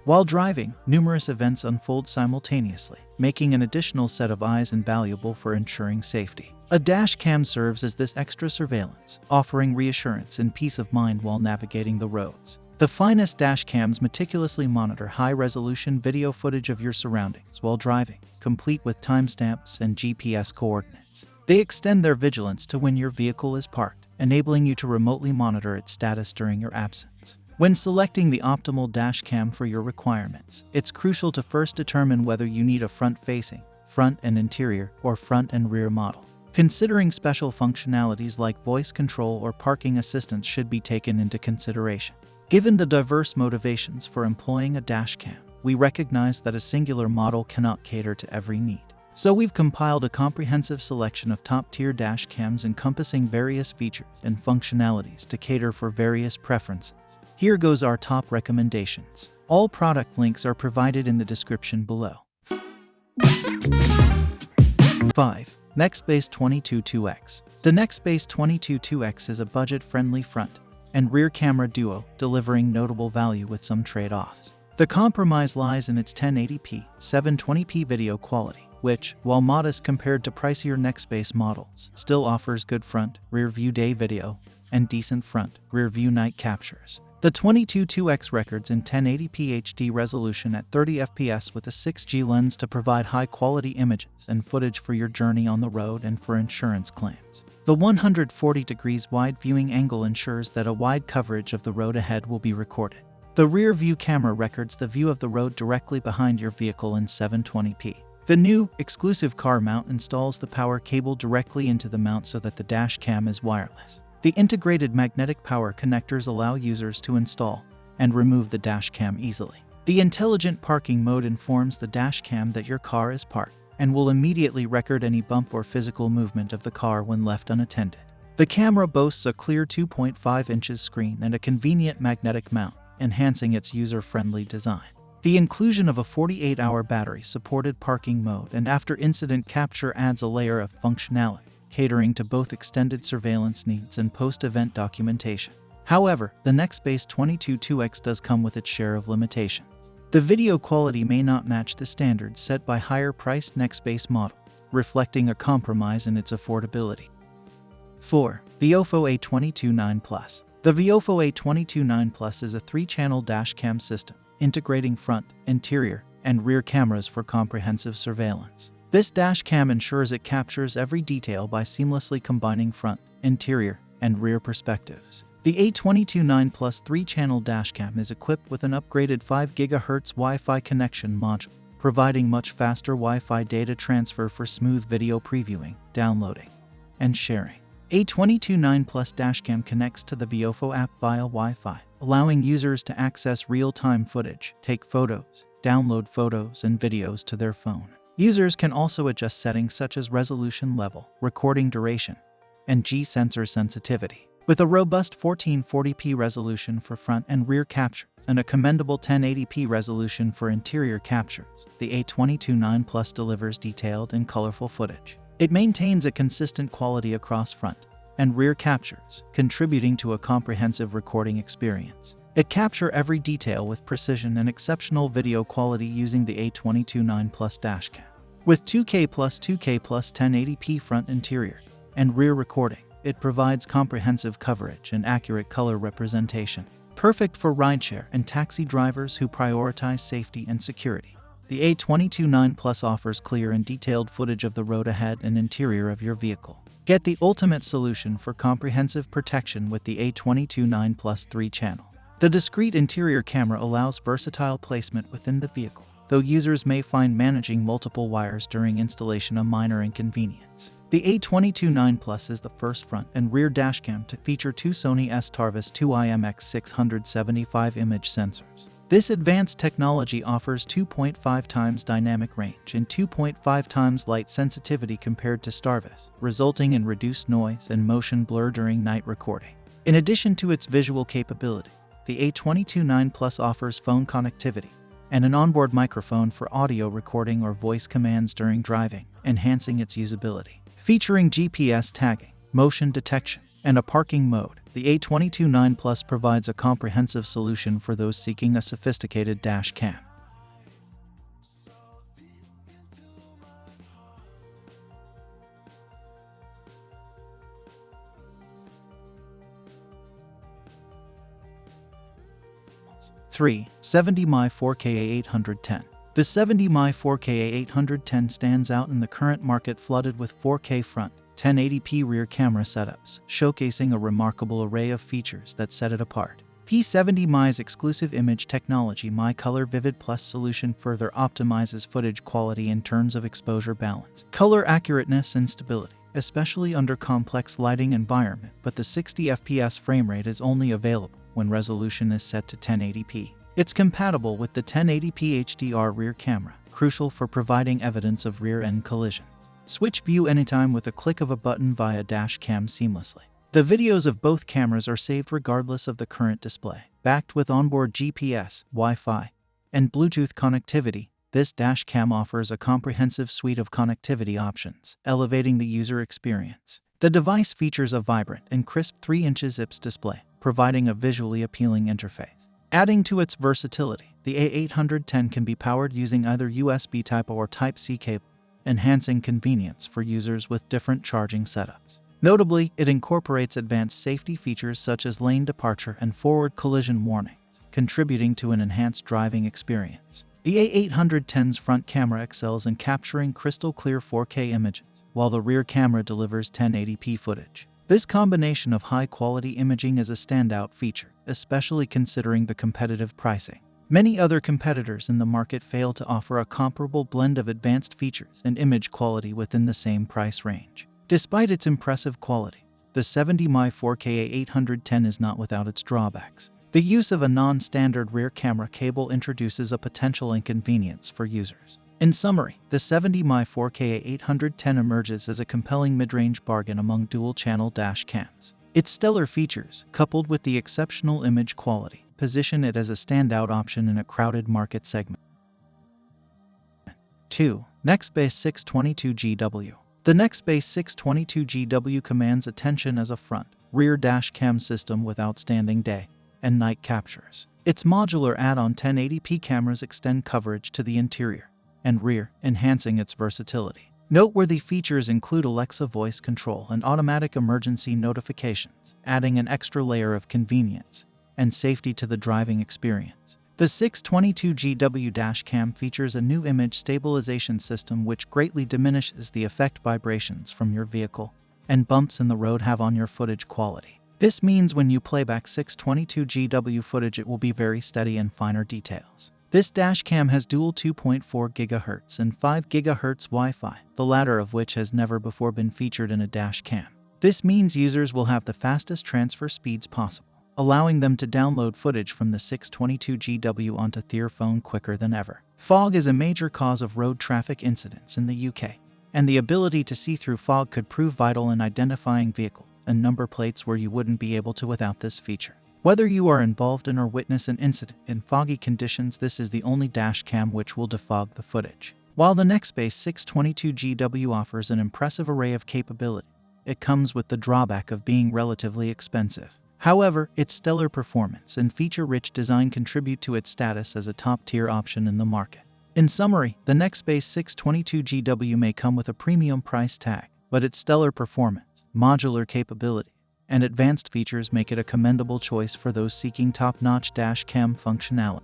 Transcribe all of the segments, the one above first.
While driving, numerous events unfold simultaneously, making an additional set of eyes invaluable for ensuring safety. A dash cam serves as this extra surveillance, offering reassurance and peace of mind while navigating the roads. The finest dash cams meticulously monitor high-resolution video footage of your surroundings while driving, complete with timestamps and GPS coordinates. They extend their vigilance to when your vehicle is parked, enabling you to remotely monitor its status during your absence. When selecting the optimal dash cam for your requirements, it's crucial to first determine whether you need a front-facing, front and interior, or front and rear model. Considering special functionalities like voice control or parking assistance should be taken into consideration. Given the diverse motivations for employing a dash cam, we recognize that a singular model cannot cater to every need. So we've compiled a comprehensive selection of top-tier dash cams encompassing various features and functionalities to cater for various preferences. Here goes our top recommendations. All product links are provided in the description below. 5. Nextbase 22-2X. The Nextbase 22-2X is a budget-friendly front and rear camera duo, delivering notable value with some trade-offs. The compromise lies in its 1080p, 720p video quality, which, while modest compared to pricier Nextbase models, still offers good front, rear view day video and decent front, rear view night captures. The 22-2X records in 1080p HD resolution at 30 fps with a 6G lens to provide high-quality images and footage for your journey on the road and for insurance claims. The 140 degrees wide viewing angle ensures that a wide coverage of the road ahead will be recorded. The rear view camera records the view of the road directly behind your vehicle in 720p. The new, exclusive car mount installs the power cable directly into the mount so that the dash cam is wireless. The integrated magnetic power connectors allow users to install and remove the dash cam easily. The intelligent parking mode informs the dash cam that your car is parked and will immediately record any bump or physical movement of the car when left unattended. The camera boasts a clear 2.5 inches screen and a convenient magnetic mount, enhancing its user-friendly design. The inclusion of a 48-hour battery-supported parking mode and after-incident capture adds a layer of functionality, catering to both extended surveillance needs and post-event documentation. However, the Nextbase 22-2X does come with its share of limitations. The video quality may not match the standards set by higher-priced Nextbase models, reflecting a compromise in its affordability. 4. Viofo A22-9 Plus. The Viofo A22-9 Plus is a 3-channel dash cam system, integrating front, interior, and rear cameras for comprehensive surveillance. This dash cam ensures it captures every detail by seamlessly combining front, interior, and rear perspectives. The A22-9 Plus 3-channel dashcam is equipped with an upgraded 5 GHz Wi-Fi connection module, providing much faster Wi-Fi data transfer for smooth video previewing, downloading, and sharing. A22-9 Plus dashcam connects to the Viofo app via Wi-Fi, allowing users to access real-time footage, take photos, download photos and videos to their phone. Users can also adjust settings such as resolution level, recording duration, and G-sensor sensitivity. With a robust 1440p resolution for front and rear captures and a commendable 1080p resolution for interior captures, the A22-9 Plus delivers detailed and colorful footage. It maintains a consistent quality across front and rear captures, contributing to a comprehensive recording experience. It captures every detail with precision and exceptional video quality using the A22-9 Plus dashcam. With 2K plus 1080p front interior and rear recording, it provides comprehensive coverage and accurate color representation. Perfect for rideshare and taxi drivers who prioritize safety and security. The A22-9 Plus offers clear and detailed footage of the road ahead and interior of your vehicle. Get the ultimate solution for comprehensive protection with the A22-9 Plus 3-channel. The discrete interior camera allows versatile placement within the vehicle, though users may find managing multiple wires during installation a minor inconvenience. The A22-9 Plus is the first front and rear dashcam to feature two Sony S-Tarvis 2IMX675 image sensors. This advanced technology offers 2.5 times dynamic range and 2.5 times light sensitivity compared to Starvis, resulting in reduced noise and motion blur during night recording. In addition to its visual capability, the A22-9 Plus offers phone connectivity and an onboard microphone for audio recording or voice commands during driving, enhancing its usability. Featuring GPS tagging, motion detection, and a parking mode. The A22-9 Plus provides a comprehensive solution for those seeking a sophisticated dash cam. Three, 70mm 4K A810. The 70mm 4K A810 stands out in the current market, flooded with 4K front, 1080p rear camera setups, showcasing a remarkable array of features that set it apart. P70my's exclusive image technology My-Color Vivid Plus solution further optimizes footage quality in terms of exposure balance, color accurateness, and stability, especially under complex lighting environment, but the 60 FPS frame rate is only available when resolution is set to 1080p. It's compatible with the 1080p HDR rear camera, crucial for providing evidence of rear-end collisions. Switch view anytime with a click of a button via dash cam seamlessly. The videos of both cameras are saved regardless of the current display. Backed with onboard GPS, Wi-Fi, and Bluetooth connectivity, this dash cam offers a comprehensive suite of connectivity options, elevating the user experience. The device features a vibrant and crisp 3-inch IPS display, providing a visually appealing interface. Adding to its versatility, the A810 can be powered using either USB Type-A or Type-C cable, enhancing convenience for users with different charging setups. Notably, it incorporates advanced safety features such as lane departure and forward collision warnings, contributing to an enhanced driving experience. The A810's front camera excels in capturing crystal-clear 4K images, while the rear camera delivers 1080p footage. This combination of high-quality imaging is a standout feature, especially considering the competitive pricing. Many other competitors in the market fail to offer a comparable blend of advanced features and image quality within the same price range. Despite its impressive quality, the 70mm 4K A810 is not without its drawbacks. The use of a non-standard rear camera cable introduces a potential inconvenience for users. In summary, the 70mm 4K A810 emerges as a compelling mid-range bargain among dual-channel dash cams. Its stellar features, coupled with the exceptional image quality, position it as a standout option in a crowded market segment. 2. Nextbase 622GW. The Nextbase 622GW commands attention as a front, rear dash cam system with outstanding day and night captures. Its modular add-on 1080p cameras extend coverage to the interior and rear, enhancing its versatility. Noteworthy features include Alexa voice control and automatic emergency notifications, adding an extra layer of convenience and safety to the driving experience. The 622GW dashcam features a new image stabilization system which greatly diminishes the effect vibrations from your vehicle and bumps in the road have on your footage quality. This means when you play back 622GW footage, it will be very steady and finer details. This dashcam has dual 2.4 GHz and 5 GHz Wi-Fi, the latter of which has never before been featured in a dashcam. This means users will have the fastest transfer speeds possible, allowing them to download footage from the 622GW onto their phone quicker than ever. Fog is a major cause of road traffic incidents in the UK, and the ability to see through fog could prove vital in identifying vehicle and number plates where you wouldn't be able to without this feature. Whether you are involved in or witness an incident in foggy conditions, this is the only dashcam which will defog the footage. While the Nextbase 622GW offers an impressive array of capability, it comes with the drawback of being relatively expensive. However, its stellar performance and feature-rich design contribute to its status as a top-tier option in the market. In summary, the Nextbase 622GW may come with a premium price tag, but its stellar performance, modular capability, and advanced features make it a commendable choice for those seeking top-notch dashcam functionality.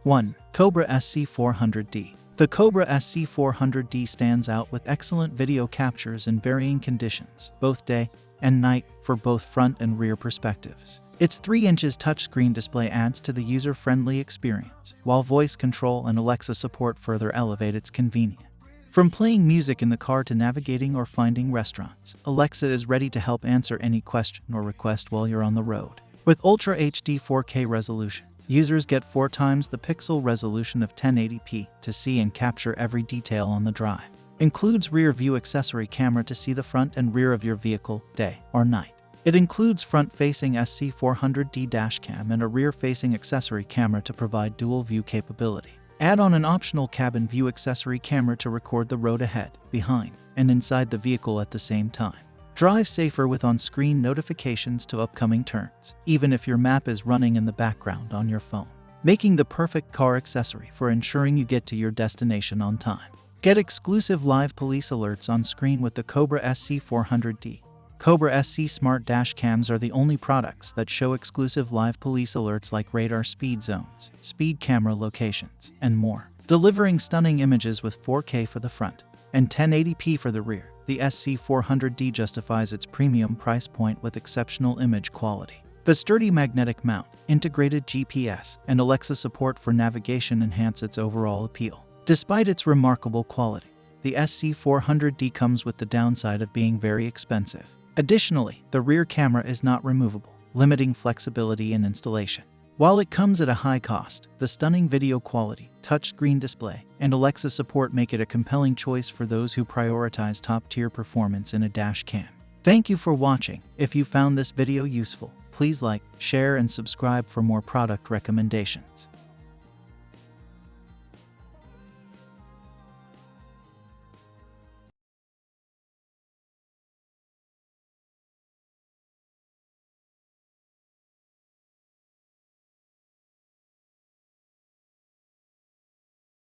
One, Cobra SC 400D. The Cobra SC 400D stands out with excellent video captures in varying conditions, both day and night, for both front and rear perspectives. Its 3-inch touchscreen display adds to the user-friendly experience, while voice control and Alexa support further elevate its convenience. From playing music in the car to navigating or finding restaurants, Alexa is ready to help answer any question or request while you're on the road. With Ultra HD 4K resolution, users get 4 times the pixel resolution of 1080p to see and capture every detail on the drive. Includes rear view accessory camera to see the front and rear of your vehicle, day or night. It includes front-facing SC400D dashcam and a rear-facing accessory camera to provide dual view capability. Add on an optional cabin view accessory camera to record the road ahead, behind, and inside the vehicle at the same time. Drive safer with on-screen notifications to upcoming turns, even if your map is running in the background on your phone, making the perfect car accessory for ensuring you get to your destination on time. Get exclusive live police alerts on screen with the Cobra SC 400D. Cobra SC smart dash cams are the only products that show exclusive live police alerts like radar speed zones, speed camera locations, and more, delivering stunning images with 4K for the front and 1080p for the rear. The SC 400D justifies its premium price point with exceptional image quality. The sturdy magnetic mount, integrated GPS, and Alexa support for navigation enhance its overall appeal. Despite its remarkable quality, the SC 400D comes with the downside of being very expensive. Additionally, the rear camera is not removable, limiting flexibility in installation. While it comes at a high cost, the stunning video quality, touchscreen display, and Alexa support make it a compelling choice for those who prioritize top-tier performance in a dash cam. Thank you for watching. If you found this video useful, please like, share, and subscribe for more product recommendations.